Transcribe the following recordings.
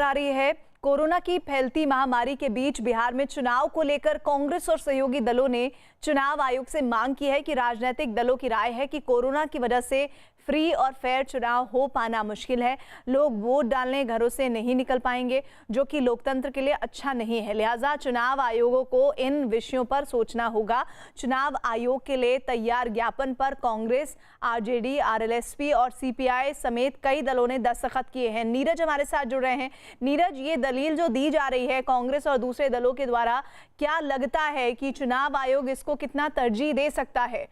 आ रही है। कोरोना की फैलती महामारी के बीच बिहार में चुनाव को लेकर कांग्रेस और सहयोगी दलों ने चुनाव आयोग से मांग की है कि राजनीतिक दलों की राय है कि कोरोना की वजह से फ्री और फेयर चुनाव हो पाना मुश्किल है। लोग वोट डालने घरों से नहीं निकल पाएंगे, जो कि लोकतंत्र के लिए अच्छा नहीं है। लिहाजा चुनाव आयोगों को इन विषयों पर सोचना होगा। चुनाव आयोग के लिए तैयार ज्ञापन पर कांग्रेस, आरजेडी, आरएलएसपी और सीपीआई समेत कई दलों ने दस्तखत किए हैं। नीरज हमारे साथ जुड़ रहे हैं। नीरज, ये दलील जो दी जा रही है कांग्रेस और दूसरे दलों के द्वारा, क्या लगता है कि चुनाव आयोग इसको कितना तरजीह दे सकता है?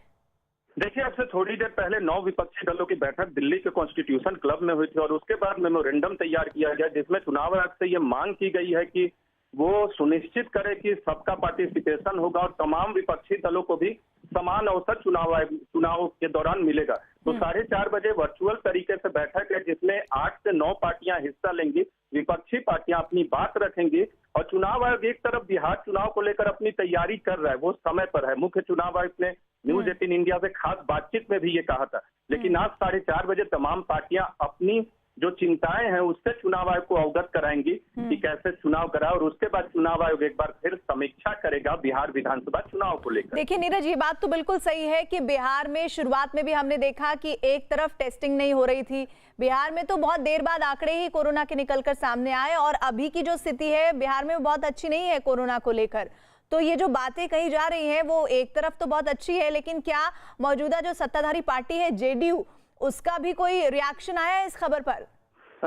देखिए, अब से थोड़ी देर पहले 9 विपक्षी दलों की बैठक दिल्ली के कॉन्स्टिट्यूशन क्लब में हुई थी और उसके बाद मेमोरेंडम तैयार किया गया, जिसमें चुनाव आयोग से ये मांग की गई है कि वो सुनिश्चित करे कि सबका पार्टिसिपेशन होगा और तमाम विपक्षी दलों को भी समान अवसर चुनाव के दौरान मिलेगा। तो 4:30 बजे वर्चुअल तरीके से बैठक है, जिसमें 8 से 9 पार्टियां हिस्सा लेंगी। विपक्षी पार्टियां अपनी बात रखेंगी और चुनाव आयोग एक तरफ बिहार चुनाव को लेकर अपनी तैयारी कर रहा है, वो समय पर है। मुख्य चुनाव आयुक्त ने न्यूज 18 इंडिया से खास बातचीत में भी ये कहा था, लेकिन आज 4:30 बजे तमाम पार्टियां अपनी जो चिंताएं हैं उससे चुनाव आयोग को अवगत कराएंगी कि कैसे चुनाव कराए, और उसके बाद चुनाव आयोग एक बार फिर समीक्षा करेगा बिहार विधानसभा चुनाव को लेकर। देखिए नीरज, ये बात तो बिल्कुल सही है कि बिहार में शुरुआत में भी हमने देखा कि एक तरफ टेस्टिंग नहीं हो रही थी। बिहार में तो बहुत देर बाद आंकड़े ही कोरोना के निकलकर सामने आए और अभी की जो स्थिति है बिहार में बहुत अच्छी नहीं है कोरोना को लेकर। तो ये जो बातें कही जा रही हैं वो एक तरफ तो बहुत अच्छी है, लेकिन क्या मौजूदा जो सत्ताधारी पार्टी है जेडीयू, उसका भी कोई रिएक्शन आया है इस खबर पर?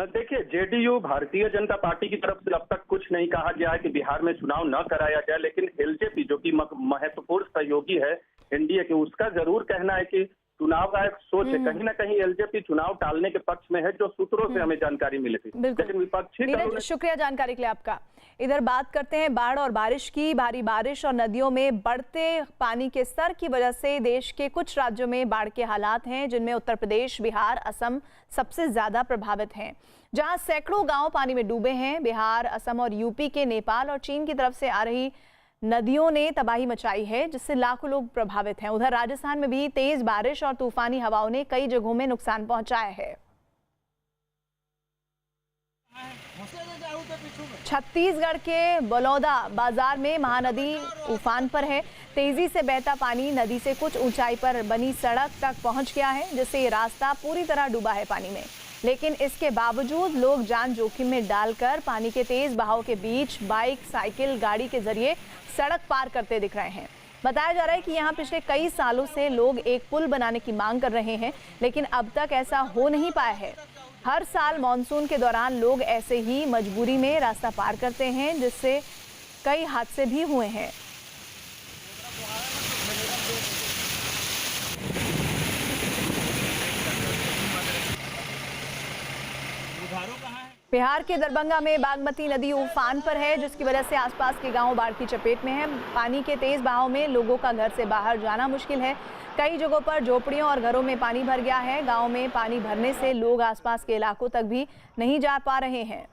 देखिए, जेडीयू भारतीय जनता पार्टी की तरफ से अब तक कुछ नहीं कहा गया है कि बिहार में चुनाव न कराया जाए, लेकिन एलजेपी जो कि महत्वपूर्ण सहयोगी है एनडीए के, उसका जरूर कहना है कि चुनाव आयोग सोचे। कहीं ना कहीं एलजेपी चुनाव टालने के पक्ष में है, जो सूत्रों से हमें जानकारी मिली थी। लेकिन विपक्षी नीरज, शुक्रिया जानकारी के लिए आपका। इधर बात करते हैं बाढ़ और बारिश की। भारी बारिश और नदियों में बढ़ते पानी के स्तर की वजह से देश के कुछ राज्यों में बाढ़ के हालात हैं, जिनमें उत्तर प्रदेश, बिहार, असम सबसे ज्यादा प्रभावित हैं, जहां सैकड़ों गांव पानी में डूबे हैं। बिहार, असम और यूपी के नेपाल और चीन की तरफ से आ रही नदियों ने तबाही मचाई है, जिससे लाखों लोग प्रभावित हैं। उधर राजस्थान में भी तेज बारिश और तूफानी हवाओं ने कई जगहों में नुकसान पहुंचाया है। छत्तीसगढ़ के बलौदा बाजार में महानदी उफान पर है। तेजी से बहता पानी नदी से कुछ ऊंचाई पर बनी सड़क तक पहुंच गया है, जिससे ये रास्ता पूरी तरह डूबा है पानी में। लेकिन इसके बावजूद लोग जान जोखिम में डालकर पानी के तेज बहाव के बीच बाइक, साइकिल, गाड़ी के जरिए सड़क पार करते दिख रहे हैं। बताया जा रहा है कि यहाँ पिछले कई सालों से लोग एक पुल बनाने की मांग कर रहे हैं, लेकिन अब तक ऐसा हो नहीं पाया है। हर साल मानसून के दौरान लोग ऐसे ही मजबूरी में रास्ता पार करते हैं, जिससे कई हादसे भी हुए हैं। बिहार के दरभंगा में बागमती नदी उफान पर है, जिसकी वजह से आसपास के गांव बाढ़ की चपेट में हैं। पानी के तेज बहाव में लोगों का घर से बाहर जाना मुश्किल है। कई जगहों पर झोपड़ियों और घरों में पानी भर गया है। गांव में पानी भरने से लोग आसपास के इलाकों तक भी नहीं जा पा रहे हैं।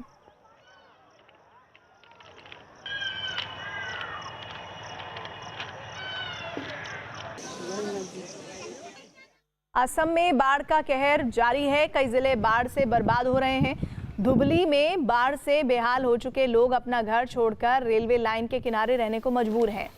असम में बाढ़ का कहर जारी है। कई जिले बाढ़ से बर्बाद हो रहे हैं। धुबली में बाढ़ से बेहाल हो चुके लोग अपना घर छोड़कर रेलवे लाइन के किनारे रहने को मजबूर हैं।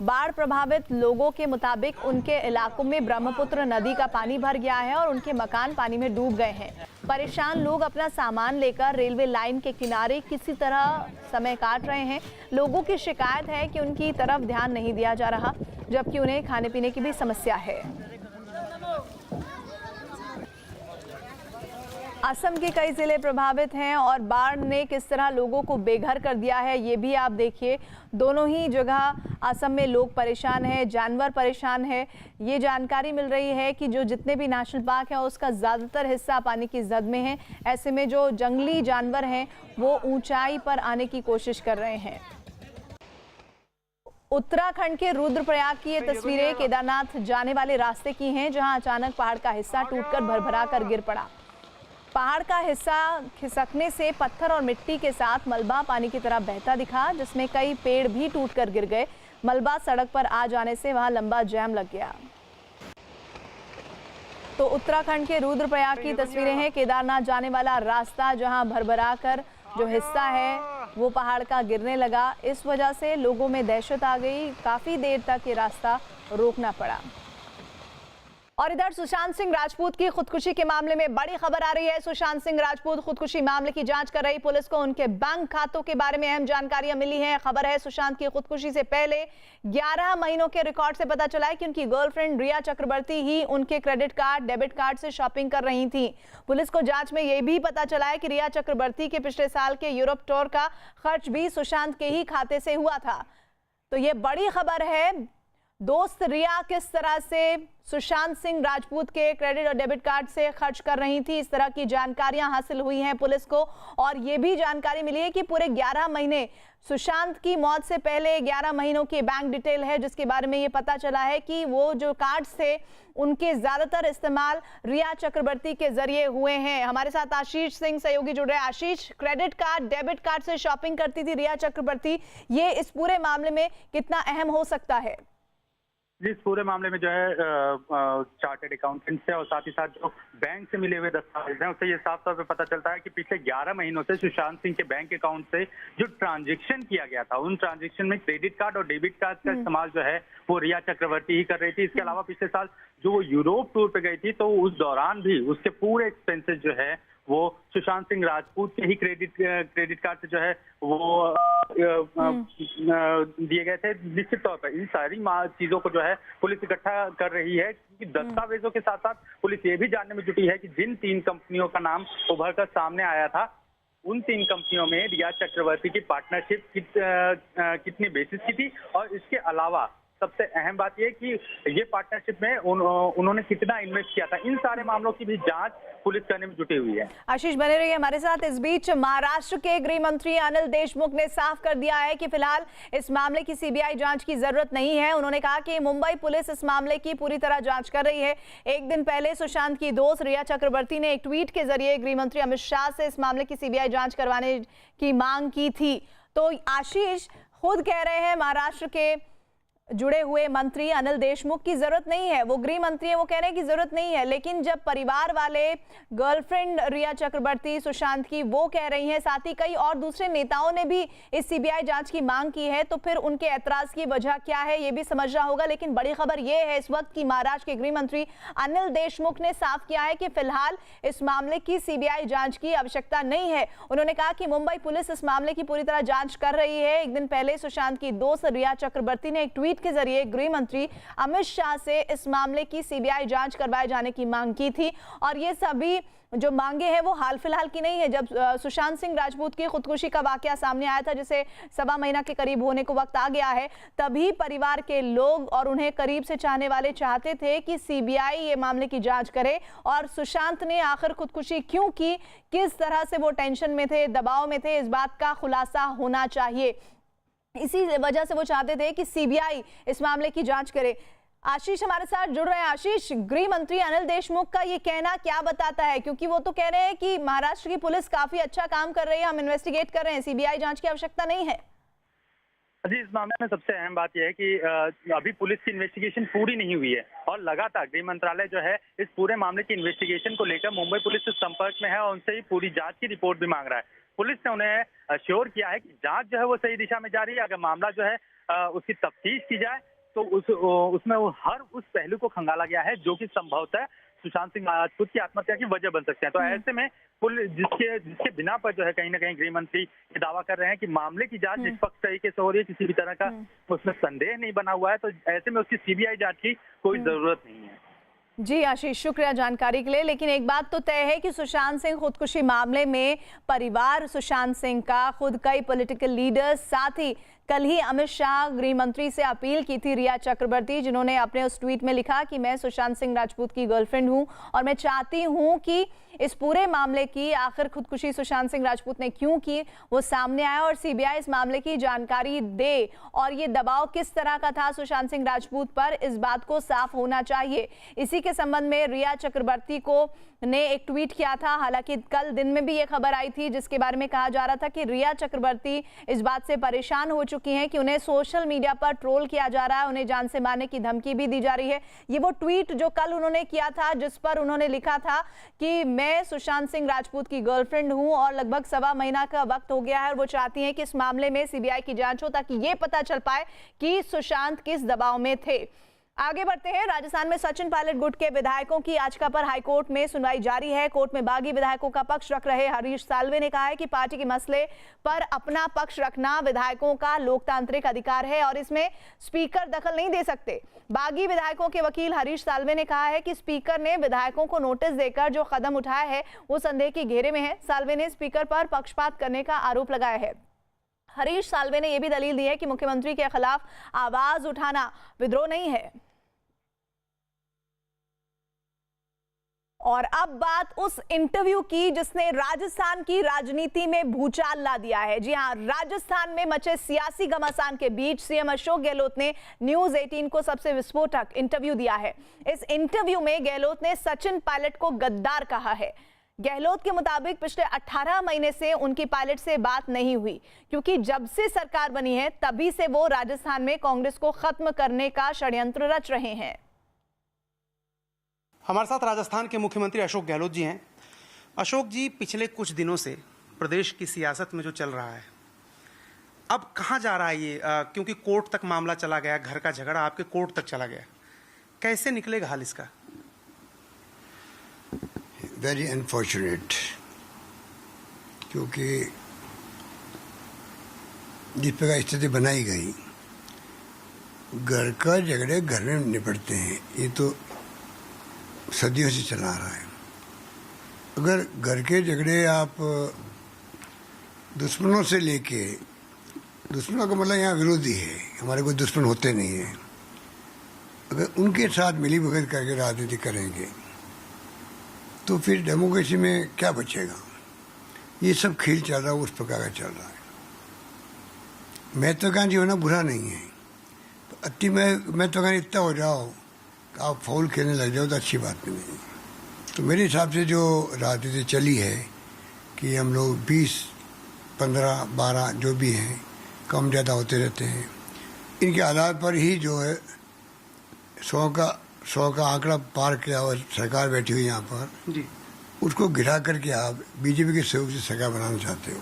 बाढ़ प्रभावित लोगों के मुताबिक उनके इलाकों में ब्रह्मपुत्र नदी का पानी भर गया है और उनके मकान पानी में डूब गए हैं। परेशान लोग अपना सामान लेकर रेलवे लाइन के किनारे किसी तरह समय काट रहे हैं। लोगों की शिकायत है कि उनकी तरफ ध्यान नहीं दिया जा रहा, जबकि उन्हें खाने पीने की भी समस्या है। असम के कई जिले प्रभावित हैं और बाढ़ ने किस तरह लोगों को बेघर कर दिया है ये भी आप देखिए। दोनों ही जगह असम में लोग परेशान हैं, जानवर परेशान है। ये जानकारी मिल रही है कि जो जितने भी नेशनल पार्क हैं उसका ज़्यादातर हिस्सा पानी की जद में है। ऐसे में जो जंगली जानवर हैं वो ऊंचाई पर आने की कोशिश कर रहे हैं। उत्तराखंड के रुद्रप्रयाग की ये तस्वीरें केदारनाथ जाने वाले रास्ते की हैं, जहां अचानक पहाड़ का हिस्सा टूटकर भरभरा कर गिर पड़ा। पहाड़ का हिस्सा खिसकने से पत्थर और मिट्टी के साथ मलबा पानी की तरह बहता दिखा, जिसमें कई पेड़ भी टूटकर गिर गए। मलबा सड़क पर आ जाने से वहां लंबा जाम लग गया। तो उत्तराखंड के रुद्रप्रयाग की तस्वीरें हैं। केदारनाथ जाने वाला रास्ता जहां भरभरा कर जो हिस्सा है वो पहाड़ का गिरने लगा। इस वजह से लोगों में दहशत आ गई, काफी देर तक ये रास्ता रोकना पड़ा। और इधर सुशांत सिंह राजपूत की खुदकुशी के मामले में बड़ी खबर आ रही है। सुशांत सिंह राजपूत खुदकुशी मामले की जांच कर रही पुलिस को उनके बैंक खातों के बारे में अहम जानकारियां मिली हैं। खबर है सुशांत की खुदकुशी से पहले 11 महीनों के रिकॉर्ड से पता चला है कि उनकी गर्लफ्रेंड रिया चक्रवर्ती ही उनके क्रेडिट कार्ड, डेबिट कार्ड से शॉपिंग कर रही थी। पुलिस को जांच में यह भी पता चला है कि रिया चक्रवर्ती के पिछले साल के यूरोप टूर का खर्च भी सुशांत के ही खाते से हुआ था। तो ये बड़ी खबर है। दोस्त रिया किस तरह से सुशांत सिंह राजपूत के क्रेडिट और डेबिट कार्ड से खर्च कर रही थी, इस तरह की जानकारियां हासिल हुई हैं पुलिस को। और ये भी जानकारी मिली है कि पूरे 11 महीने सुशांत की मौत से पहले 11 महीनों की बैंक डिटेल है, जिसके बारे में ये पता चला है कि वो जो कार्ड्स थे उनके ज्यादातर इस्तेमाल रिया चक्रवर्ती के जरिए हुए हैं। हमारे साथ आशीष सिंह सहयोगी जुड़ रहे हैं। आशीष, क्रेडिट कार्ड, डेबिट कार्ड से शॉपिंग करती थी रिया चक्रवर्ती, ये इस पूरे मामले में कितना अहम हो सकता है? इस पूरे मामले में जो है चार्टर्ड अकाउंटेंट से और साथ ही साथ जो बैंक से मिले हुए दस्तावेज हैं उससे ये साफ तौर पे पता चलता है कि पिछले 11 महीनों से सुशांत सिंह के बैंक अकाउंट से जो ट्रांजैक्शन किया गया था, उन ट्रांजैक्शन में क्रेडिट कार्ड और डेबिट कार्ड का इस्तेमाल जो है वो रिया चक्रवर्ती ही कर रही थी। इसके अलावा पिछले साल जो वो यूरोप टूर पे गई थी तो उस दौरान भी उसके पूरे एक्सपेंसेस जो है वो सुशांत सिंह राजपूत के ही क्रेडिट कार्ड से जो है वो दिए गए थे। निश्चित तौर पर इन सारी चीजों को जो है पुलिस इकट्ठा कर रही है, क्योंकि दस्तावेजों के साथ साथ पुलिस ये भी जानने में जुटी है कि जिन 3 कंपनियों का नाम उभर कर सामने आया था, उन 3 कंपनियों में रिया चक्रवर्ती की पार्टनरशिप कितनी बेसिस की थी और इसके अलावा सबसे अहम बात यह कि ये पार्टनरशिप में उन्होंने कितना इन्वेस्ट किया था। इन सारे मामलों की भी जांच पुलिस करने में जुटी हुई है। आशीष बने रहिए हमारे साथ। इस बीच महाराष्ट्र के गृह मंत्री अनिल देशमुख ने साफ कर दिया है कि फिलहाल इस मामले की सीबीआई जांच की जरूरत नहीं है। उन्होंने कहा कि मुंबई पुलिस इस मामले की पूरी तरह जांच कर रही है। एक दिन पहले सुशांत की दोस्त रिया चक्रवर्ती ने एक ट्वीट के जरिए गृह मंत्री अमित शाह से इस मामले की सीबीआई जांच करवाने की मांग की थी। तो आशीष खुद कह रहे हैं महाराष्ट्र के जुड़े हुए मंत्री अनिल देशमुख की जरूरत नहीं है, वो गृह मंत्री है, वो कह रहे हैं कि जरूरत नहीं है। लेकिन जब परिवार वाले गर्लफ्रेंड रिया चक्रवर्ती सुशांत की वो कह रही हैं, साथ ही कई और दूसरे नेताओं ने भी इस सीबीआई जांच की मांग की है, तो फिर उनके ऐतराज की वजह क्या है ये भी समझना होगा। लेकिन बड़ी खबर ये है इस वक्त की महाराष्ट्र के गृह मंत्री अनिल देशमुख ने साफ किया है कि फिलहाल इस मामले की सीबीआई जांच की आवश्यकता नहीं है। उन्होंने कहा कि मुंबई पुलिस इस मामले की पूरी तरह जांच कर रही है। एक दिन पहले सुशांत की दोस्त रिया चक्रवर्ती ने एक ट्वीट के जरिए गृह मंत्री अमित शाह से इस मामले की सीबीआई जांच करवाए जाने की मांग की थी। और ये सभी जो मांगे हैं वो हाल फिलहाल की नहीं है। जब सुशांत सिंह राजपूत की खुदकुशी का वाकया सामने आया था, जिसे 1.25 महीना के करीब होने को वक्त आ गया है, तभी परिवार के लोग और उन्हें करीब से चाहने वाले चाहते थे कि सीबीआई ये मामले की जांच करे और सुशांत ने आखिर खुदकुशी क्यों की, किस तरह से वो टेंशन में थे, दबाव में थे, इस बात का खुलासा होना चाहिए। इसी वजह से वो चाहते थे कि सीबीआई इस मामले की जांच करे। आशीष हमारे साथ जुड़ रहे हैं। आशीष, गृह मंत्री अनिल देशमुख का ये कहना क्या बताता है? क्योंकि वो तो कह रहे हैं कि महाराष्ट्र की पुलिस काफी अच्छा काम कर रही है, हम इन्वेस्टिगेट कर रहे हैं, सीबीआई जांच की आवश्यकता नहीं है। जी, इस मामले में सबसे अहम बात यह है कि अभी पुलिस की इन्वेस्टिगेशन पूरी नहीं हुई है और लगातार गृह मंत्रालय जो है इस पूरे मामले की इन्वेस्टिगेशन को लेकर मुंबई पुलिस से संपर्क में है और उनसे ही पूरी जांच की रिपोर्ट भी मांग रहा है। पुलिस ने उन्हें श्योर किया है कि जांच जो है वो सही दिशा में जा रही है। अगर मामला जो है उसकी तफ्तीश की जाए तो उसमें हर उस पहलू को खंगाला गया है जो कि संभवतः सुशांत सिंह राजपूत की आत्महत्या की वजह बन सकते हैं। तो ऐसे में पुलिस जिसके बिना पर जो है कहीं ना कहीं गृह मंत्री ये दावा कर रहे हैं कि मामले की जांच निष्पक्ष तरीके से हो रही है, किसी भी तरह का उसमें संदेह नहीं बना हुआ है, तो ऐसे में उसकी सीबीआई जांच की कोई जरूरत नहीं है। जी आशीष, शुक्रिया जानकारी के लिए। लेकिन एक बात तो तय है कि सुशांत सिंह खुदकुशी मामले में परिवार सुशांत सिंह का, खुद कई पॉलिटिकल लीडर्स, साथ ही कल ही अमित शाह गृह मंत्री से अपील की थी रिया चक्रवर्ती, जिन्होंने अपने उस ट्वीट में लिखा कि मैं सुशांत सिंह राजपूत की गर्लफ्रेंड हूं और मैं चाहती हूं कि इस पूरे मामले की आखिर खुदकुशी सुशांत सिंह राजपूत ने क्यों की वो सामने आया और सीबीआई इस मामले की जानकारी दे और ये दबाव किस तरह का था सुशांत सिंह राजपूत पर, इस बात को साफ होना चाहिए। इसी के संबंध में रिया चक्रवर्ती को ने एक ट्वीट किया था। हालांकि कल दिन में भी ये खबर आई थी जिसके बारे में कहा जा रहा था कि रिया चक्रवर्ती इस बात से परेशान हो चुकी चुकी हैं कि उन्हें सोशल मीडिया पर ट्रोल किया जा रहा है, उन्हें जान से मारने की धमकी भी दी जा रही है। ये वो ट्वीट जो कल उन्होंने किया था जिस पर उन्होंने लिखा था कि मैं सुशांत सिंह राजपूत की गर्लफ्रेंड हूं और लगभग 1.25 महीना का वक्त हो गया है और वो चाहती हैं कि इस मामले में सीबीआई की जांच हो ताकि ये पता चल पाए कि सुशांत किस दबाव में थे। आगे बढ़ते हैं। राजस्थान में सचिन पायलट गुट के विधायकों की याचिका पर हाईकोर्ट में सुनवाई जारी है। कोर्ट में बागी विधायकों का पक्ष रख रहे हरीश साल्वे ने कहा है कि पार्टी के मसले पर अपना पक्ष रखना विधायकों का लोकतांत्रिक अधिकार है और इसमें स्पीकर दखल नहीं दे सकते। बागी विधायकों के वकील हरीश साल्वे ने कहा है कि स्पीकर ने विधायकों को नोटिस देकर जो कदम उठाया है वो संदेह के घेरे में है। साल्वे ने स्पीकर पर पक्षपात करने का आरोप लगाया है। हरीश साल्वे ने यह भी दलील दी है कि मुख्यमंत्री के खिलाफ आवाज उठाना विद्रोह नहीं है। और अब बात उस इंटरव्यू की जिसने राजस्थान की राजनीति में भूचाल ला दिया है। जी हां, राजस्थान में मचे सियासी घमासान के बीच सीएम अशोक गहलोत ने न्यूज 18 को सबसे विस्फोटक इंटरव्यू दिया है। इस इंटरव्यू में गहलोत ने सचिन पायलट को गद्दार कहा है। गहलोत के मुताबिक पिछले 18 महीने से उनकी पायलट से बात नहीं हुई क्योंकि जब से सरकार बनी है तभी से वो राजस्थान में कांग्रेस को खत्म करने का षड्यंत्र रच रहे हैं। हमारे साथ राजस्थान के मुख्यमंत्री अशोक गहलोत जी हैं। अशोक जी, पिछले कुछ दिनों से प्रदेश की सियासत में जो चल रहा है अब कहाँ जा रहा है ये, क्योंकि कोर्ट तक मामला चला गया, घर का झगड़ा आपके कोर्ट तक चला गया, कैसे निकलेगा हाल इसका? वेरी अनफॉर्चुनेट, क्योंकि जिस प्रकार स्थिति बनाई गई, घर का झगड़े घर में निपटते हैं, ये तो सदियों से चला आ रहा है। अगर घर के झगड़े आप दुश्मनों से लेके, दुश्मनों का मतलब यहाँ विरोधी है, हमारे कोई दुश्मन होते नहीं हैं, अगर उनके साथ मिली भगत करके राजनीति करेंगे तो फिर डेमोक्रेसी में क्या बचेगा? ये सब खेल चल रहा है, उस प्रकार का चल रहा है। महत्वाकांक्षी होना बुरा नहीं है, तो अति महत्वाकांक्षी इतना हो जाओ आप फाउल खेलने लग जाओ तो अच्छी बात नहीं है। तो मेरे हिसाब से जो राजनीति चली है कि हम लोग 20, 15, 12 जो भी हैं कम ज़्यादा होते रहते हैं, इनके आधार पर ही जो है 100 का आंकड़ा पार किया और सरकार बैठी हुई यहाँ पर जी, उसको गिरा करके आप बीजेपी के सहयोग से सरकार बनाना चाहते हो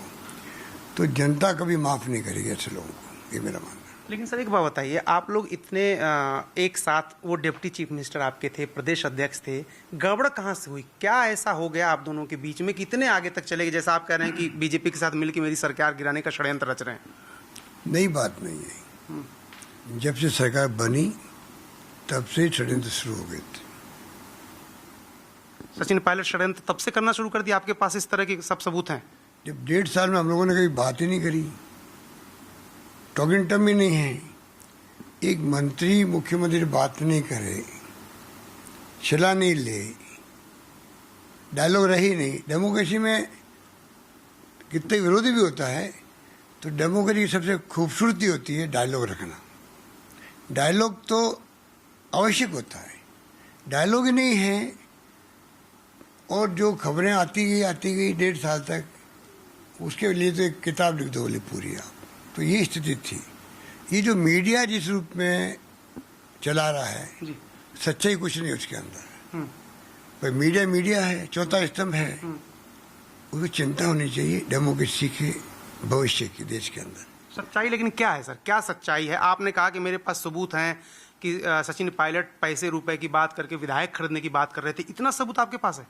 तो जनता कभी माफ़ नहीं करेगी ऐसे लोगों को, ये मेरा मानना है। लेकिन सर एक बात बताइए, आप लोग इतने एक साथ, वो डिप्टी चीफ मिनिस्टर आपके थे, प्रदेश अध्यक्ष थे, गड़बड़ कहाँ से हुई? क्या ऐसा हो गया आप दोनों के बीच में, कितने आगे तक चले गए? जैसा आप कह रहे हैं कि बीजेपी के साथ मिलकर मेरी सरकार गिराने का षड्यंत्र रच रहे हैं। नई बात नहीं है, जब से सरकार बनी तब से षड्यंत्र शुरू हो गए थे। सचिन पायलट षड्यंत्र तब से करना शुरू कर दिया, आपके पास इस तरह के सब सबूत हैं? जब 1.5 साल में हम लोगों ने कभी बात ही नहीं करी, टॉकिंग टर्म ही नहीं है, एक मंत्री मुख्यमंत्री बात नहीं करे, सलाह नहीं ले, डायलॉग रही नहीं। डेमोक्रेसी में कितने विरोधी भी होता है तो डेमोक्रेसी की सबसे खूबसूरती होती है डायलॉग रखना। डायलॉग तो आवश्यक होता है, डायलॉग ही नहीं है और जो खबरें आती गई 1.5 साल तक, उसके लिए तो एक किताब लिख दो बोले पूरी आप। तो ये स्थिति थी। ये जो मीडिया जिस रूप में चला रहा है, सच्चाई कुछ नहीं उसके अंदर, पर मीडिया है, चौथा स्तंभ है, उसको चिंता होनी चाहिए डेमोक्रेसी के भविष्य की देश के अंदर। सच्चाई लेकिन क्या है सर, क्या सच्चाई है? आपने कहा कि मेरे पास सबूत हैं कि सचिन पायलट पैसे रुपए की बात करके विधायक खरीदने की बात कर रहे थे, इतना सबूत आपके पास है?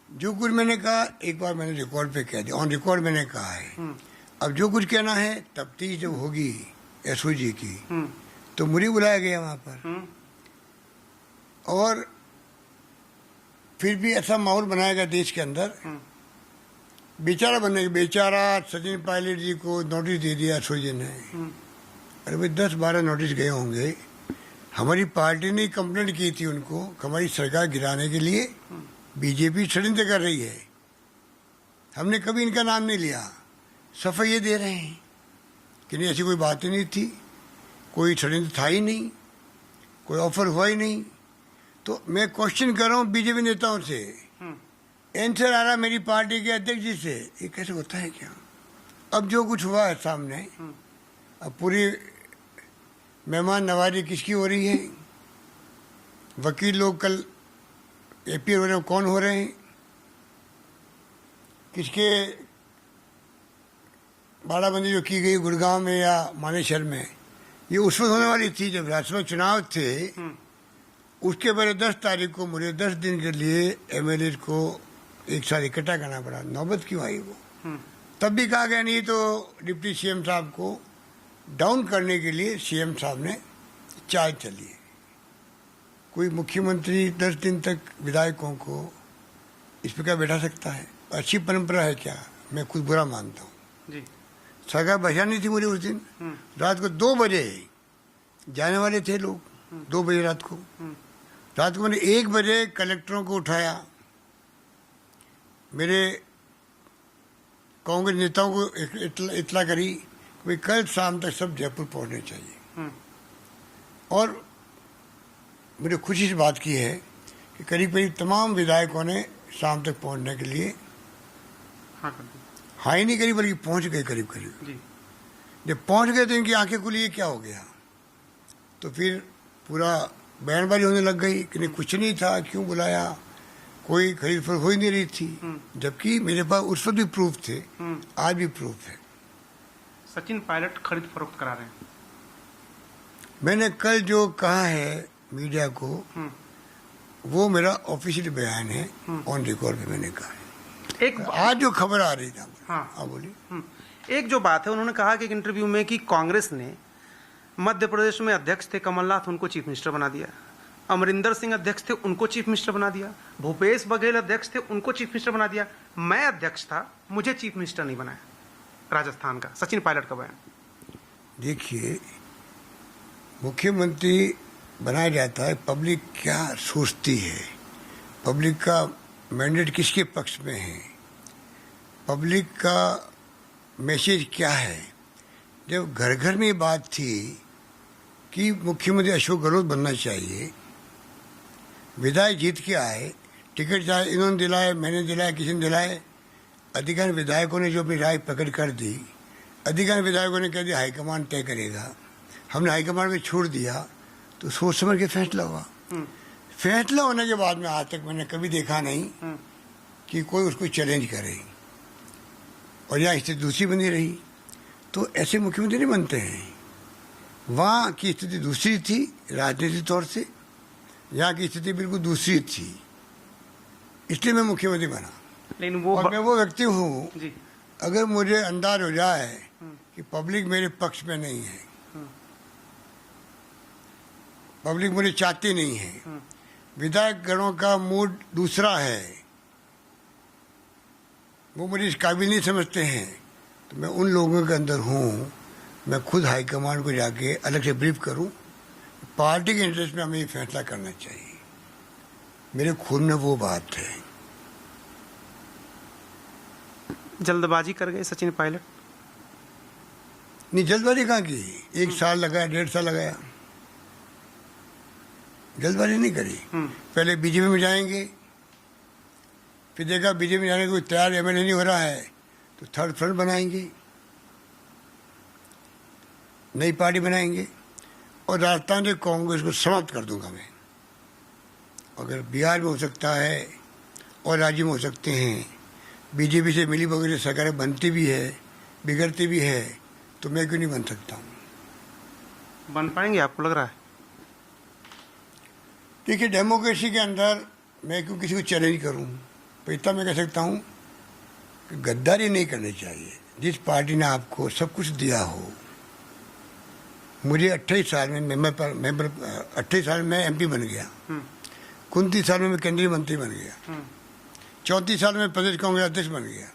जो कुछ मैंने कहा एक बार मैंने रिकॉर्ड पे कह दिया, ऑन रिकॉर्ड मैंने कहा है। अब जो कुछ कहना है तफ्तीश जब होगी एसओजी की तो मुझे बुलाया गया वहां पर, और फिर भी ऐसा माहौल बनाया गया देश के अंदर, बेचारा बनने के बेचारा सचिन पायलट जी को नोटिस दे दिया एसओजी ने। अरे भाई 10-12 नोटिस गए होंगे, हमारी पार्टी ने कंप्लेंट की थी उनको, हमारी सरकार गिराने के लिए बीजेपी षड्यंत्र कर रही है, हमने कभी इनका नाम नहीं लिया, सफाई ये दे रहे हैं कि नहीं ऐसी कोई बात ही नहीं थी, कोई षड्यंत्र था ही नहीं, कोई ऑफर हुआ ही नहीं। तो मैं क्वेश्चन कर रहा हूँ बीजेपी नेताओं से, आंसर आ रहा मेरी पार्टी के अध्यक्ष जी से, ये कैसे होता है क्या? अब जो कुछ हुआ है सामने, अब पूरी मेहमान नवाजी किसकी हो रही है? वकील लोग कल एपी हो रहे हैं, कौन हो रहे हैं? किसके बाड़ाबंदी जो की गई गुड़गांव में या मानेसर में, ये उस वक्त होने वाली थी जब राज्यसभा चुनाव थे। उसके पहले 10 तारीख को मुझे 10 दिन के लिए एमएलए को एक साथ इकट्ठा करना पड़ा। नौबत क्यों आई वो? तब भी कहा गया नहीं तो डिप्टी सीएम साहब को डाउन करने के लिए सीएम साहब ने चाल चली है। कोई मुख्यमंत्री 10 दिन तक विधायकों को इस प्रकार बैठा सकता है? अच्छी परंपरा है क्या? मैं खुद बुरा मानता हूँ जी। सरकार बचा नहीं थी मुझे उस दिन। रात को 2 बजे जाने वाले थे लोग, 2 बजे रात को मैंने 1 बजे कलेक्टरों को उठाया, मेरे कांग्रेस नेताओं को इतला करी कि कल शाम तक सब जयपुर पहुंचने चाहिए। और मुझे खुशी से बात की है कि करीब करीब तमाम विधायकों ने शाम तक पहुंचने के लिए हाँ ही नहीं करी, बल्कि पहुंच गए करीब करीब। जब पहुंच गए तो इनकी आंखें खुली, ये क्या हो गया? तो फिर पूरा बयानबाजी होने लग गई कि नहीं कुछ नहीं था, क्यों बुलाया, कोई खरीद फरोख्त हो ही नहीं रही थी। जबकि मेरे पास उस वक्त भी प्रूफ थे, आज भी प्रूफ है। सचिन पायलट खरीद फरोख्त करा रहे हैं। मैंने कल जो कहा है मीडिया को वो मेरा ऑफिशियल बयान है, ऑन रिकॉर्ड पे मैंने कहा है। एक आज जो खबर आ रही था, हाँ बोलिए। एक जो बात है, उन्होंने कहा कि एक इंटरव्यू में कि कांग्रेस ने मध्य प्रदेश में अध्यक्ष थे कमलनाथ, उनको चीफ मिनिस्टर बना दिया। अमरिंदर सिंह अध्यक्ष थे, उनको चीफ मिनिस्टर बना दिया। भूपेश बघेल अध्यक्ष थे, उनको चीफ मिनिस्टर बना दिया। मैं अध्यक्ष था, मुझे चीफ मिनिस्टर नहीं बनाया। राजस्थान का सचिन पायलट का बयान। देखिए, मुख्यमंत्री बनाया जाता है, पब्लिक क्या सोचती है, पब्लिक का मैंडेट किसके पक्ष में है, पब्लिक का मैसेज क्या है। जब घर घर में ये बात थी कि मुख्यमंत्री अशोक गहलोत बनना चाहिए, विधायक जीत के आए, टिकट चाहे इन्होंने दिलाए, मैंने दिलाया, किसी ने दिलाए, अधिकांश विधायकों ने जो अपनी राय प्रकट कर दी, अधिकांश विधायकों ने कह दिया हाईकमान तय करेगा। हमने हाईकमान में छोड़ दिया, तो सोच समझ के फैसला हुआ। फैसला होने के बाद में आज तक मैंने कभी देखा नहीं कि कोई उसको चैलेंज करे, और यहाँ स्थिति दूसरी बनी रही। तो ऐसे मुख्यमंत्री नहीं बनते हैं। वहाँ की स्थिति दूसरी थी राजनीतिक तौर से, यहाँ की स्थिति बिल्कुल दूसरी थी, इसलिए मैं मुख्यमंत्री बना। लेकिन वो और मैं वो व्यक्ति हूँ, जी, अगर मुझे अंदाज हो जाए कि पब्लिक मेरे पक्ष में नहीं है, पब्लिक मुझे चाहती नहीं है, विधायक गणों का मूड दूसरा है, वो मुझे इस काबिल नहीं समझते हैं, तो मैं उन लोगों के अंदर हूँ, मैं खुद हाईकमान को जाके अलग से ब्रीफ करूँ, पार्टी के इंटरेस्ट में हमें ये फैसला करना चाहिए। मेरे खून में वो बात है। जल्दबाजी कर गए सचिन पायलट। नहीं, जल्दबाजी कहाँ की? 1 साल लगाया, 1.5 साल लगाया, जल्दबाजी नहीं करी। पहले बीजेपी में जाएंगे, फिर देखा बीजेपी में जाने को कोई तैयार एमएलए नहीं हो रहा है, तो थर्ड फ्रंट बनाएंगे, नई पार्टी बनाएंगे, और राजस्थान से कांग्रेस को समाप्त कर दूंगा मैं। अगर बिहार में हो सकता है और राज्य में हो सकते हैं, बीजेपी से मिली भगत सरकारें बनती भी है, बिगड़ती भी है, तो मैं क्यों नहीं बन सकता हूँ? बन पाएंगे आपको लग रहा है? देखिए, डेमोक्रेसी के अंदर मैं क्यों किसी को चैलेंज करूं? तो इतना मैं कह सकता हूं कि गद्दारी नहीं करनी चाहिए। जिस पार्टी ने आपको सब कुछ दिया हो, मुझे 28 साल में मेंबर 28 साल में एमपी बन गया, 29 साल में मैं केंद्रीय मंत्री बन गया, 34 साल में प्रदेश कांग्रेस अध्यक्ष बन गया,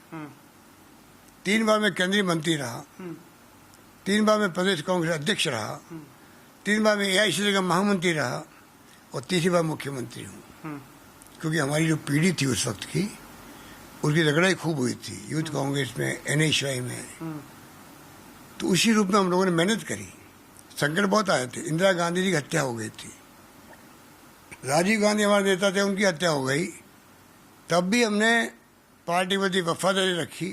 3 बार मैं केंद्रीय मंत्री रहा, 3 बार मैं प्रदेश कांग्रेस अध्यक्ष रहा, 3 बार मैं एआईसीसी का महामंत्री रहा, और तीसरी बार मुख्यमंत्री हूँ। क्योंकि हमारी जो पीढ़ी थी उस वक्त की, उसकी झगड़ाई खूब हुई थी यूथ कांग्रेस में, एनएसयूआई में, तो उसी रूप में हम लोगों ने मेहनत करी। संकट बहुत आए थे, इंदिरा गांधी जी की हत्या हो गई थी, राजीव गांधी हमारे नेता थे, उनकी हत्या हो गई, तब भी हमने पार्टी प्रति वफादारी रखी,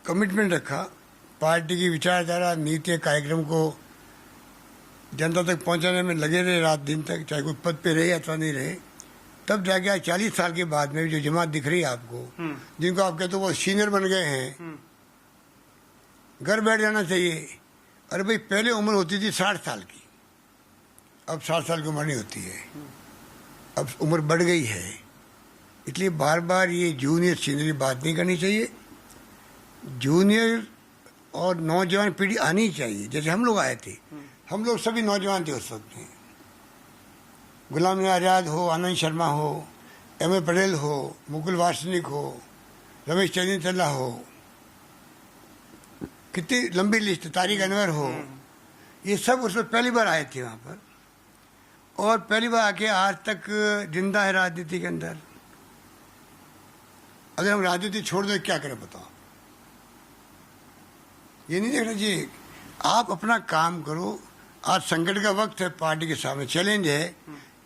कमिटमेंट रखा, पार्टी की विचारधारा, नीति, कार्यक्रम को जनता तक पहुंचाने में लगे रहे रात दिन तक, चाहे कोई पद पे रहे अथवा नहीं रहे, तब जाके आज 40 साल के बाद में भी जो जमात दिख रही है आपको, जिनको आप कहते हो वो सीनियर बन गए हैं, घर बैठ जाना चाहिए। अरे भाई, पहले उम्र होती थी 60 साल की, अब 60 साल की उम्र नहीं होती है, अब उम्र बढ़ गई है। इसलिए बार बार ये जूनियर सीनियर की बात नहीं करनी चाहिए। जूनियर और नौजवान पीढ़ी आनी चाहिए। जैसे हम लोग आए थे, हम लोग सभी नौजवान थे उस वक्त में। गुलाम नबी आज़ाद हो, आनंद शर्मा हो, एम ए पटेल हो, मुकुल वासनिक हो, रमेश चंद्रचंद्र हो, कितनी लंबी लिस्ट, तारिक अनवर हो, ये सब उसमें पहली बार आए थे वहाँ पर, और पहली बार आके आज तक जिंदा है राजनीति के अंदर। अगर हम राजनीति छोड़ दें क्या करें बताओ? ये नहीं देखना चाहिए। आप अपना काम करो। आज संकट का वक्त है, पार्टी के सामने चैलेंज है।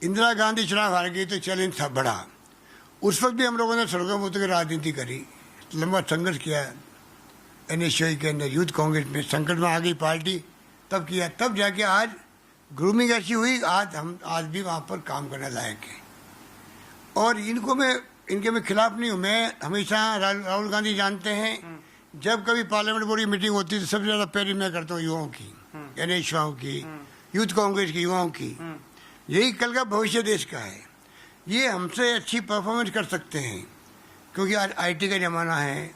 इंदिरा गांधी चुनाव हार गई तो चैलेंज था बड़ा। उस वक्त भी हम लोगों ने सड़कों पर उतर राजनीति करी, लंबा संघर्ष किया। NSU के अंदर यूथ कांग्रेस में संकट में आ गई पार्टी, तब किया, तब जाके आज ग्रूमिंग ऐसी हुई, आज भी वहाँ पर काम करने लायक है। और इनके मैं खिलाफ नहीं हूँ। मैं हमेशा राहुल गांधी जानते हैं, जब कभी पार्लियामेंट बोर्ड की मीटिंग होती है तो सबसे ज़्यादा पैरवी मैं करता हूँ युवाओं की, NSU की, यूथ कांग्रेस की, युवाओं की। यही कल का भविष्य देश का है। ये हमसे अच्छी परफॉर्मेंस कर सकते हैं, क्योंकि आज IT का ज़माना है,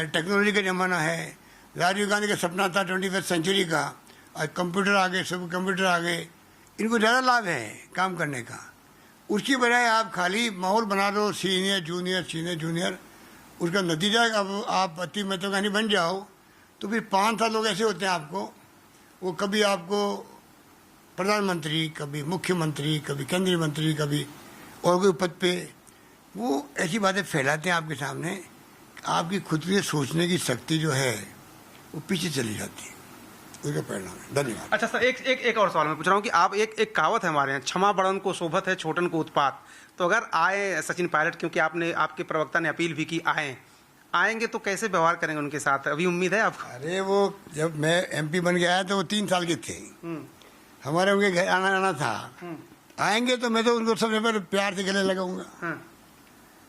टेक्नोलॉजी का ज़माना है। राजीव गांधी का सपना था 21वीं सेंचुरी का, आज कंप्यूटर आ गए, सब कंप्यूटर आ गए। इनको ज़्यादा लाभ है काम करने का। उसकी बजाय आप खाली माहौल बना दो, सीनियर जूनियर, सीनियर जूनियर। उसका नतीजा अब आप अति महत्वाकांक्षी बन जाओ तो फिर 5 साल लोग ऐसे होते हैं आपको, वो कभी आपको प्रधानमंत्री, कभी मुख्यमंत्री, कभी केंद्रीय मंत्री, कभी और कोई पद पे, वो ऐसी बातें फैलाते हैं आपके सामने, आपकी खुद की सोचने की शक्ति जो है वो पीछे चली जाती है। उसका परिणाम है। धन्यवाद। अच्छा सर, एक और सवाल मैं पूछ रहा हूँ कि आप एक कहावत है हमारे यहाँ, क्षमा बड़न को शोभत है, छोटन को उत्पात। तो अगर आए सचिन पायलट, क्योंकि आपके प्रवक्ता ने अपील भी की आएंगे तो कैसे व्यवहार करेंगे उनके साथ? अभी उम्मीद है आपको? अरे वो जब मैं MP बन के आया तो वो 3 साल के थे, हमारे उनके घर आना था। आएंगे तो मैं तो उनको सबसे पहले प्यार से गले लगाऊंगा।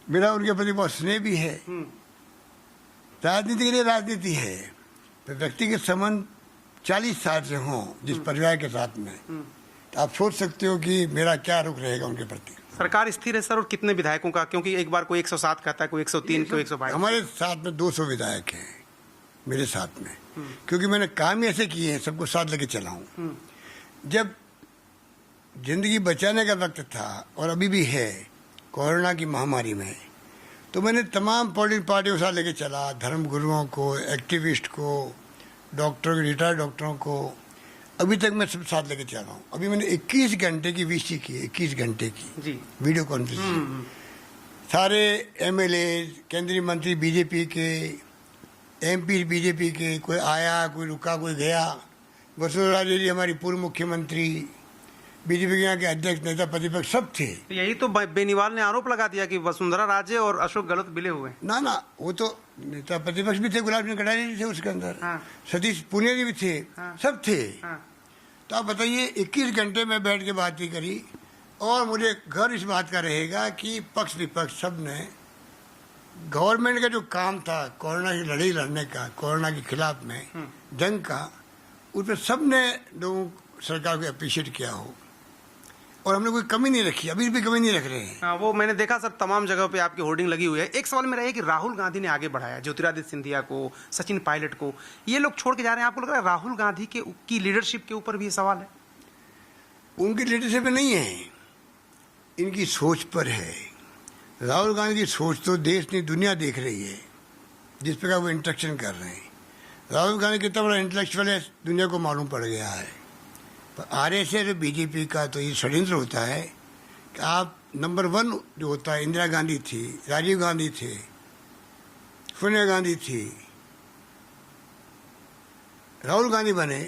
मेरा उनके प्रति बहुत स्नेह भी है। राजनीति के लिए राजनीति है, तो व्यक्तिगत संबंध 40 साल से हों जिस परिवार के साथ में, तो आप सोच सकते हो कि मेरा क्या रुख रहेगा उनके प्रति। सरकार स्थिर है सर, और कितने विधायकों का? क्योंकि एक बार कोई 107 कहता है, कोई 103, कोई 122। हमारे साथ में 200 विधायक हैं मेरे साथ में, क्योंकि मैंने काम ऐसे किए हैं, सबको साथ लेके चला हूँ। जब जिंदगी बचाने का वक्त था, और अभी भी है, कोरोना की महामारी में, तो मैंने तमाम पॉलिटिकल पार्टियों के साथ लेके चला। धर्म गुरुओं को, एक्टिविस्ट को, डॉक्टरों के, रिटायर्ड डॉक्टरों को, अभी तक मैं सब साथ लेके चल रहा हूँ। अभी मैंने 21 घंटे की VC की है, 21 घंटे की जी वीडियो कॉन्फ्रेंसिंग। सारे MLA, केंद्रीय मंत्री BJP के, MP BJP के, कोई आया, कोई रुका, कोई गया। वसुंधरा राजे जी हमारी पूर्व मुख्यमंत्री, BJP के यहाँ के अध्यक्ष, नेता प्रतिपक्ष सब थे। यही तो बेनीवाल ने आरोप लगा दिया कि वसुंधरा राजे और अशोक गहलोत मिले हुए। ना, वो तो नेता प्रतिपक्ष भी थे, गुलाब चंद कटारिया जी थे उसके अंदर, सतीश पुनिया भी थे, सब थे। तो आप बताइए, 21 घंटे में बैठ के बात ही करी। और मुझे गर्व इस बात का रहेगा कि पक्ष विपक्ष सब ने गवर्नमेंट का जो काम था, कोरोना की लड़ाई लड़ने का, कोरोना के खिलाफ में जंग का, उसमें सब ने लोगों सरकार को अप्रिशिएट किया हो, और हमने कोई कमी नहीं रखी, अभी भी कमी नहीं रख रहे हैं। वो मैंने देखा सर, तमाम जगह पे आपकी होर्डिंग लगी हुई है। एक सवाल मेरा है कि राहुल गांधी ने आगे बढ़ाया, ज्योतिरादित्य सिंधिया को, सचिन पायलट को, ये लोग छोड़ के जा रहे हैं। आपको लग रहा है राहुल गांधी की लीडरशिप के ऊपर भी ये सवाल है? उनकी लीडरशिप में नहीं है, इनकी सोच पर है। राहुल गांधी की सोच तो देश नहीं दुनिया देख रही है, जिस प्रकार वो इंट्रैक्शन कर रहे हैं। राहुल गांधी कितना बड़ा इंटेलेक्चुअल है, दुनिया को मालूम पड़ गया है। RSS और BJP का तो ये षड्यंत्र होता है कि आप नंबर 1 जो होता है, इंदिरा गांधी थी, राजीव गांधी थे, सोनिया गांधी थी, राहुल गांधी बने,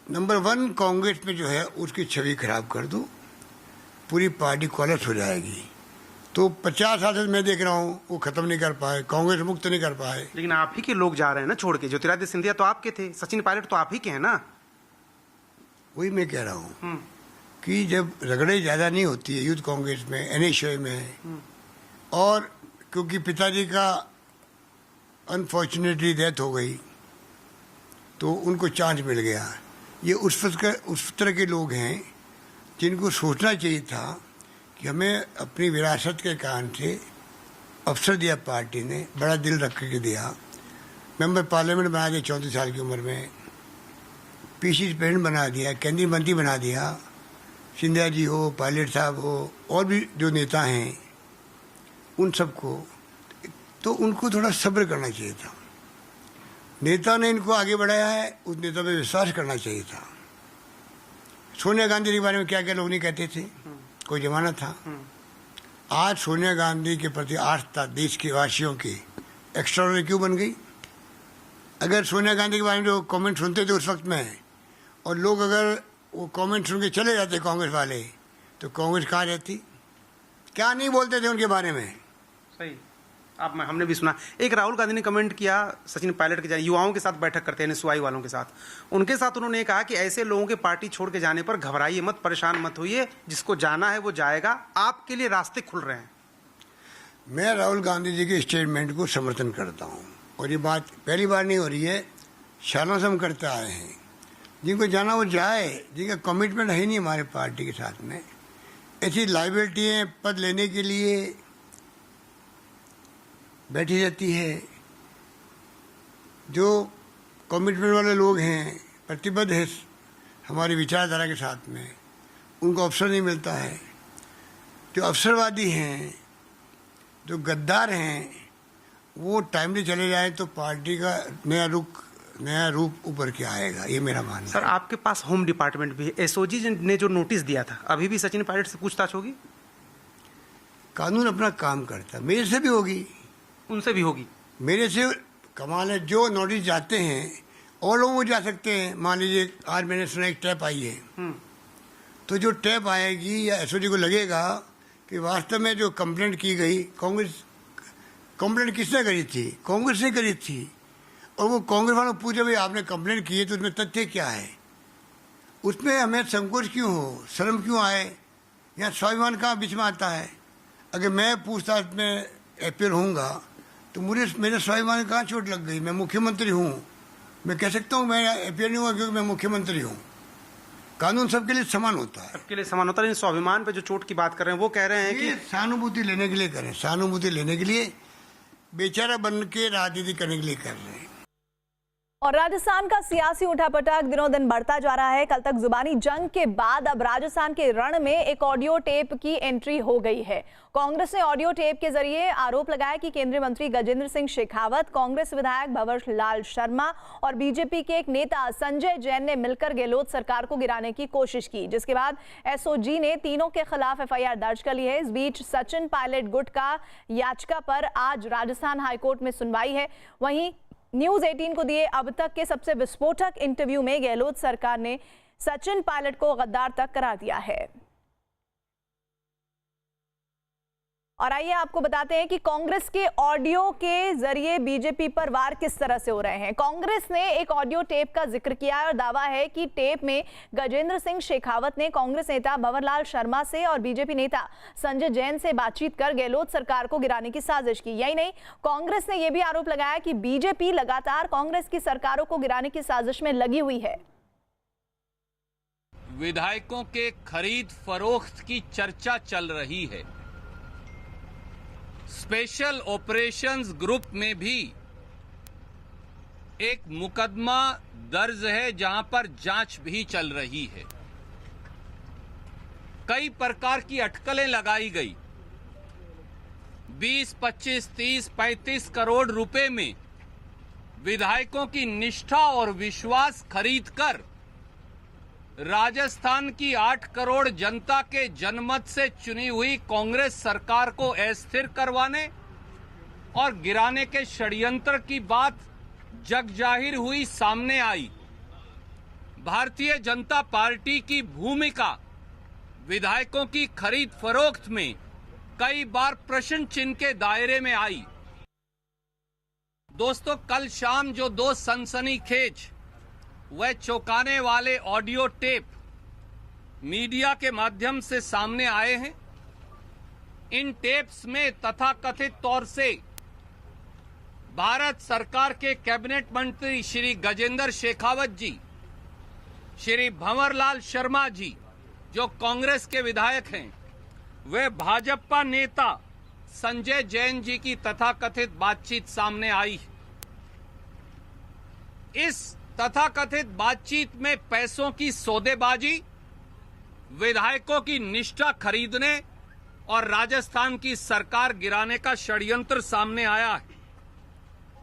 नंबर 1 कांग्रेस में जो है उसकी छवि खराब कर दो, पूरी पार्टी कोलैप्स हो जाएगी। तो 50 साल से मैं देख रहा हूँ वो खत्म नहीं कर पाए, कांग्रेस मुक्त नहीं कर पाए। लेकिन आप ही के लोग जा रहे हैं ना छोड़ के। ज्योतिरादित्य सिंधिया तो आपके थे, सचिन पायलट तो आप ही के हैं ना। वही मैं कह रहा हूँ कि जब रगड़े ज़्यादा नहीं होती है यूथ कांग्रेस में, एनएसयूआई में, और क्योंकि पिताजी का अनफॉर्चुनेटली डेथ हो गई तो उनको चांस मिल गया। ये उस तरह के लोग हैं जिनको सोचना चाहिए था कि हमें अपनी विरासत के कारण से अवसर दिया, पार्टी ने बड़ा दिल रख के दिया। मेंबर पार्लियामेंट बना दिया 34 साल की उम्र में, पीसीसी प्रेसिडेंट बना दिया, केंद्रीय मंत्री बना दिया, सिंधिया जी हो, पायलट साहब हो, और भी जो नेता हैं उन सबको। तो उनको थोड़ा सब्र करना चाहिए था। नेता ने इनको आगे बढ़ाया है, उस नेता पे विश्वास करना चाहिए था। सोनिया गांधी के बारे में क्या क्या लोग नहीं कहते थे, कोई जमाना था। आज सोनिया गांधी के प्रति आस्था देश के वासियों की एक्स्ट्राऑर्डिनरी क्यों बन गई? अगर सोनिया गांधी के बारे में जो कमेंट सुनते थे उस वक्त में, और लोग अगर वो कमेंट सुन के चले जाते कांग्रेस वाले, तो कांग्रेस कहाँ रहती? क्या नहीं बोलते थे उनके बारे में। सही, हमने भी सुना। एक राहुल गांधी ने कमेंट किया सचिन पायलट के, युवाओं के साथ बैठक करते हैं एनएसयूआई वालों के साथ, उनके साथ उन्होंने कहा कि ऐसे लोगों के पार्टी छोड़ के जाने पर घबराइए मत, परेशान मत होइए, जिसको जाना है वो जाएगा, आपके लिए रास्ते खुल रहे हैं। मैं राहुल गांधी जी के स्टेटमेंट को समर्थन करता हूँ, और ये बात पहली बार नहीं हो रही है, सालों से हम करते आए हैं। जिनको जाना वो जाए, जिनका कमिटमेंट है नहीं हमारे पार्टी के साथ में। ऐसी लाइबिलिटी है पद लेने के लिए बैठी रहती है। जो कमिटमेंट वाले लोग हैं, प्रतिबद्ध है हमारी विचारधारा के साथ में, उनको अवसर नहीं मिलता है। जो अवसरवादी हैं, जो गद्दार हैं, वो टाइमली चले जाए तो पार्टी का नया रूप उभर के आएगा, ये मेरा मानना है। सर, आपके पास होम डिपार्टमेंट भी है, एसओजी ने जो नोटिस दिया था, अभी भी सचिन पायलट से पूछताछ होगी? कानून अपना काम करता है, मेरे से भी होगी, उनसे भी होगी। मेरे से कमाल है, जो नोटिस जाते हैं और लोग वो जा सकते हैं। मान लीजिए आज मैंने सुना एक टैप आई है, तो जो टैप आएगी या एसओजी को लगेगा कि वास्तव में जो कंप्लेंट की गई, कंप्लेंट किसने करी थी? कांग्रेस ने करी थी। और वो कांग्रेस वालों पूछे भाई आपने कंप्लेंट की है तो उसमें तथ्य क्या है? उसमें हमें संकोच क्यों हो, शर्म क्यों आए? यहाँ स्वाभिमान कहाँ बीच में आता है? अगर मैं पूछताछ में अपीयर होऊंगा तो मेरे स्वाभिमान कहाँ चोट लग गई? मैं मुख्यमंत्री हूँ, मैं कह सकता हूँ मैं अपीयर नहीं हुआ क्योंकि मैं मुख्यमंत्री हूँ। कानून सबके लिए समान होता है, सबके लिए समान होता है। लेकिन स्वाभिमान पे जो चोट की बात कर रहे हैं वो कह रहे हैं कि सहानुभूति लेने के लिए करें, सहानुभूति लेने के लिए, बेचारा बन के राजनीति करने के लिए कर रहे हैं। और राजस्थान का सियासी उठापटक दिनों दिन बढ़ता जा रहा है। कल तक जुबानी जंग के बाद अब राजस्थान के रण में एक ऑडियो टेप की एंट्री हो गई है। कांग्रेस ने ऑडियो टेप के जरिए आरोप लगाया कि केंद्रीय मंत्री गजेंद्र सिंह शेखावत, कांग्रेस विधायक भंवर लाल शर्मा और बीजेपी के एक नेता संजय जैन ने मिलकर गहलोत सरकार को गिराने की कोशिश की, जिसके बाद एसओजी ने तीनों के खिलाफ एफआईआर दर्ज कर ली है। इस बीच सचिन पायलट गुट का याचिका पर आज राजस्थान हाईकोर्ट में सुनवाई है। वहीं न्यूज 18 को दिए अब तक के सबसे विस्फोटक इंटरव्यू में गहलोत सरकार ने सचिन पायलट को गद्दार तक करार दिया है। और आइए आपको बताते हैं कि कांग्रेस के ऑडियो के जरिए बीजेपी पर वार किस तरह से हो रहे हैं। कांग्रेस ने एक ऑडियो टेप का जिक्र किया है और दावा है कि टेप में गजेंद्र सिंह शेखावत ने कांग्रेस नेता भंवर लाल शर्मा से और बीजेपी नेता संजय जैन से बातचीत कर गहलोत सरकार को गिराने की साजिश की। यही नहीं, कांग्रेस ने यह भी आरोप लगाया कि बीजेपी लगातार कांग्रेस की सरकारों को गिराने की साजिश में लगी हुई है। विधायकों के खरीद फरोख्त की चर्चा चल रही है। स्पेशल ऑपरेशंस ग्रुप में भी एक मुकदमा दर्ज है जहां पर जांच भी चल रही है। कई प्रकार की अटकलें लगाई गई। 20, 25, 30, 35 करोड़ रुपए में विधायकों की निष्ठा और विश्वास खरीदकर राजस्थान की 8 करोड़ जनता के जनमत से चुनी हुई कांग्रेस सरकार को अस्थिर करवाने और गिराने के षड्यंत्र की बात जग जाहिर हुई, सामने आई। भारतीय जनता पार्टी की भूमिका विधायकों की खरीद फरोख्त में कई बार प्रश्न चिन्ह के दायरे में आई। दोस्तों, कल शाम जो दो सनसनीखेज व चौंकाने वाले ऑडियो टेप मीडिया के माध्यम से सामने आए हैं, इन टेप्स में तथाकथित तौर से भारत सरकार के कैबिनेट मंत्री श्री गजेंद्र शेखावत जी, श्री भंवरलाल शर्मा जी जो कांग्रेस के विधायक हैं, वे भाजपा नेता संजय जैन जी की तथाकथित बातचीत सामने आई। इस तथाकथित बातचीत में पैसों की सौदेबाजी, विधायकों की निष्ठा खरीदने और राजस्थान की सरकार गिराने का षड्यंत्र सामने आया है।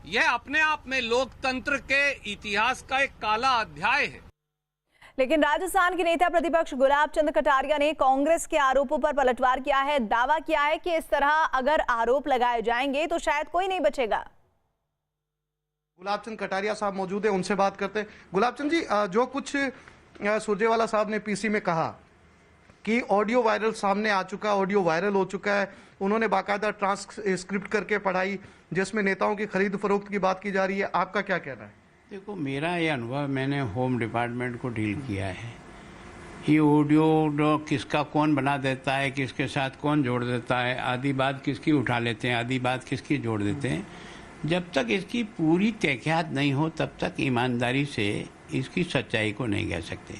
यह अपने आप में लोकतंत्र के इतिहास का एक काला अध्याय है। लेकिन राजस्थान के नेता प्रतिपक्ष गुलाब चंद कटारिया ने कांग्रेस के आरोपों पर पलटवार किया है। दावा किया है कि इस तरह अगर आरोप लगाए जाएंगे तो शायद कोई नहीं बचेगा। गुलाब चंद कटारिया साहब मौजूद है, उनसे बात करते हैं। गुलाब चंद जी, जो कुछ सुरजेवाला साहब ने पीसी में कहा कि ऑडियो वायरल सामने आ चुका, ऑडियो वायरल हो चुका है, उन्होंने बाकायदा ट्रांसक्रिप्ट करके पढ़ाई जिसमें नेताओं की खरीद फरोख्त की बात की जा रही है, आपका क्या कहना है? देखो, मेरा ये अनुभव, मैंने होम डिपार्टमेंट को डील किया है। ये ऑडियो किसका कौन बना देता है, किसके साथ कौन जोड़ देता है, आधी बात किसकी उठा लेते हैं, आधी बात किसकी जोड़ देते हैं, जब तक इसकी पूरी तहकीकात नहीं हो तब तक ईमानदारी से इसकी सच्चाई को नहीं कह सकते।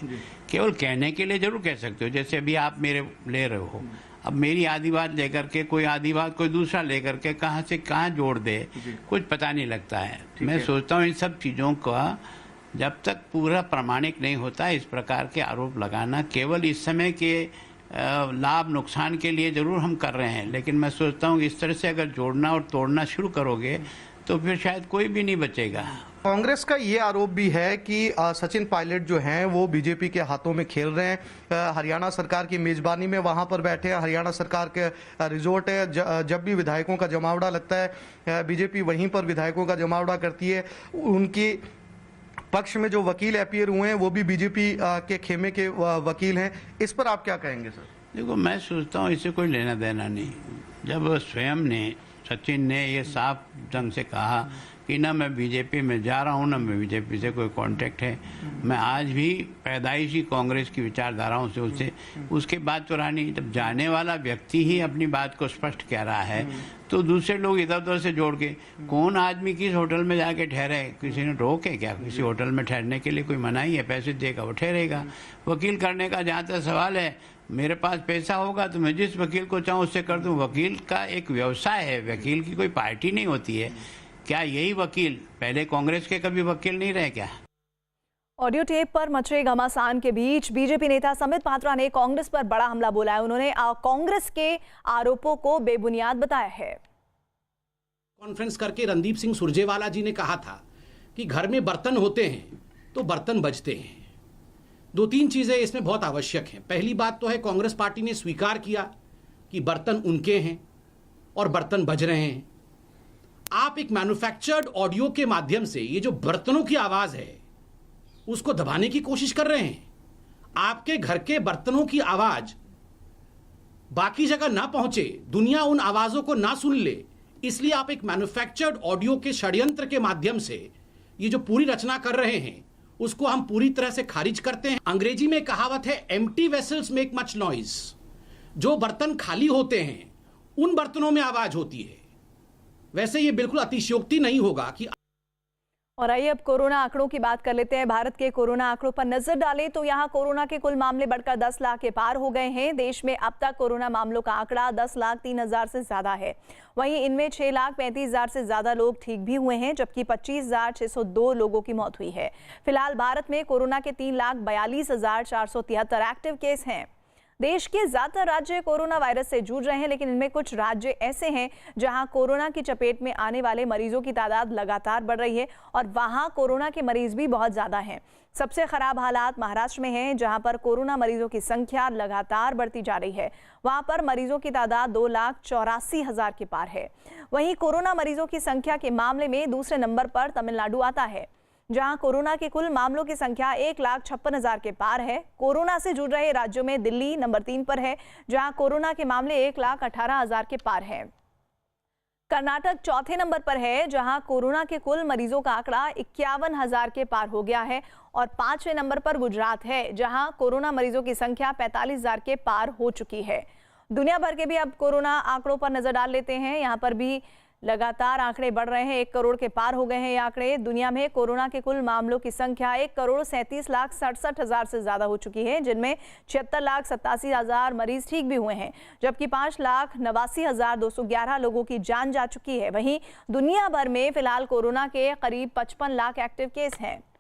केवल कहने के लिए जरूर कह सकते हो, जैसे अभी आप मेरे ले रहे हो, अब मेरी आधी बात लेकर के कोई आधी बात कोई दूसरा लेकर के कहाँ से कहाँ जोड़ दे, कुछ पता नहीं लगता है। मैं सोचता हूँ इन सब चीज़ों का जब तक पूरा प्रमाणिक नहीं होता, इस प्रकार के आरोप लगाना केवल इस समय के लाभ नुकसान के लिए जरूर हम कर रहे हैं, लेकिन मैं सोचता हूँ इस तरह से अगर जोड़ना और तोड़ना शुरू करोगे तो फिर शायद कोई भी नहीं बचेगा। कांग्रेस का ये आरोप भी है कि सचिन पायलट जो हैं वो बीजेपी के हाथों में खेल रहे हैं। हरियाणा सरकार की मेजबानी में वहां पर बैठे हैं, हरियाणा सरकार के रिजोर्ट है, जब भी विधायकों का जमावड़ा लगता है बीजेपी वहीं पर विधायकों का जमावड़ा करती है। उनकी पक्ष में जो वकील अपीयर हुए हैं वो भी बीजेपी के खेमे के वकील हैं। इस पर आप क्या कहेंगे सर? देखो, मैं सोचता हूँ इससे कोई लेना देना नहीं। जब स्वयं ने सचिन ने ये साफ ढंग से कहा कि ना मैं बीजेपी में जा रहा हूँ, ना मैं बीजेपी से कोई कांटेक्ट है, मैं आज भी पैदाइशी कांग्रेस की विचारधाराओं से उसके बाद तो रानी, जब जाने वाला व्यक्ति ही अपनी बात को स्पष्ट कह रहा है तो दूसरे लोग इधर उधर से जोड़ के, कौन आदमी किस होटल में जाके ठहरे, किसी ने रोके क्या? किसी होटल में ठहरने के लिए कोई मनाही है? पैसे देगा वो ठहरेगा। वकील करने का जहाँ तक सवाल है, मेरे पास पैसा होगा तो मैं जिस वकील को चाहूँ उससे कर दूँ। वकील का एक व्यवसाय है, वकील की कोई पार्टी नहीं होती है। क्या यही वकील पहले कांग्रेस के कभी वकील नहीं रहे क्या? ऑडियो टेप पर मचे घमासान के बीच बीजेपी नेता संबित पात्रा ने कांग्रेस पर बड़ा हमला बोला है। उन्होंने कांग्रेस के आरोपों को बेबुनियाद बताया है। कॉन्फ्रेंस करके रणदीप सिंह सुरजेवाला जी ने कहा था कि घर में बर्तन होते हैं तो बर्तन बजते हैं। दो तीन चीजें इसमें बहुत आवश्यक हैं। पहली बात तो है, कांग्रेस पार्टी ने स्वीकार किया कि बर्तन उनके हैं और बर्तन बज रहे हैं। आप एक मैन्युफैक्चर्ड ऑडियो के माध्यम से ये जो बर्तनों की आवाज है उसको दबाने की कोशिश कर रहे हैं। आपके घर के बर्तनों की आवाज बाकी जगह ना पहुंचे, दुनिया उन आवाजों को ना सुन ले, इसलिए आप एक मैन्युफैक्चर्ड ऑडियो के षड्यंत्र के माध्यम से ये जो पूरी रचना कर रहे हैं उसको हम पूरी तरह से खारिज करते हैं। अंग्रेजी में कहावत है, empty vessels make much noise. जो बर्तन खाली होते हैं उन बर्तनों में आवाज होती है। वैसे ये बिल्कुल अतिशयोक्ति नहीं होगा कि। और आइए अब कोरोना आंकड़ों की बात कर लेते हैं। भारत के कोरोना आंकड़ों पर नजर डालें तो यहां कोरोना के कुल मामले बढ़कर 10 लाख के पार हो गए हैं। देश में अब तक कोरोना मामलों का आंकड़ा 10,03,000 से ज्यादा है। वहीं इनमें 6,35,000 से ज्यादा लोग ठीक भी हुए हैं, जबकि 25,602 लोगों की मौत हुई है। फिलहाल भारत में कोरोना के 3,42,473 एक्टिव केस हैं। देश के ज्यादातर राज्य कोरोना वायरस से जूझ रहे हैं, लेकिन इनमें कुछ राज्य ऐसे हैं जहां कोरोना की चपेट में आने वाले मरीजों की तादाद लगातार बढ़ रही है और वहां कोरोना के मरीज भी बहुत ज्यादा हैं। सबसे खराब हालात महाराष्ट्र में हैं, जहां पर कोरोना मरीजों की संख्या लगातार बढ़ती जा रही है। वहां पर मरीजों की तादाद 2,84,000 के पार है। वहीं कोरोना मरीजों की संख्या के मामले में दूसरे नंबर पर तमिलनाडु आता है। जहां कोरोना के कुल मामलों की संख्या 1,56,000 के पार है। कोरोना से जुड़ रहे राज्यों में दिल्ली नंबर 3 पर है, जहां कोरोना के मामले 1,18,000 के पार है। कर्नाटक चौथे नंबर पर है, जहां कोरोना के कुल मरीजों का आंकड़ा 51,000 के पार हो गया है। और 5वें नंबर पर गुजरात है, जहां कोरोना मरीजों की संख्या 45,000 के पार हो चुकी है। दुनिया भर के भी अब कोरोना आंकड़ों पर नजर डाल लेते हैं। यहां पर भी लगातार आंकड़े बढ़ रहे हैं, 1 करोड़ के पार हो गए हैं ये आंकड़े। दुनिया में कोरोना के कुल मामलों की संख्या 1,37,67,000 से ज्यादा हो चुकी है, जिनमें 76,87,000 मरीज ठीक भी हुए हैं, जबकि 5,89,211 लोगों की जान जा चुकी है। वहीं दुनिया भर में फिलहाल कोरोना के करीब 55 लाख एक्टिव केस हैं।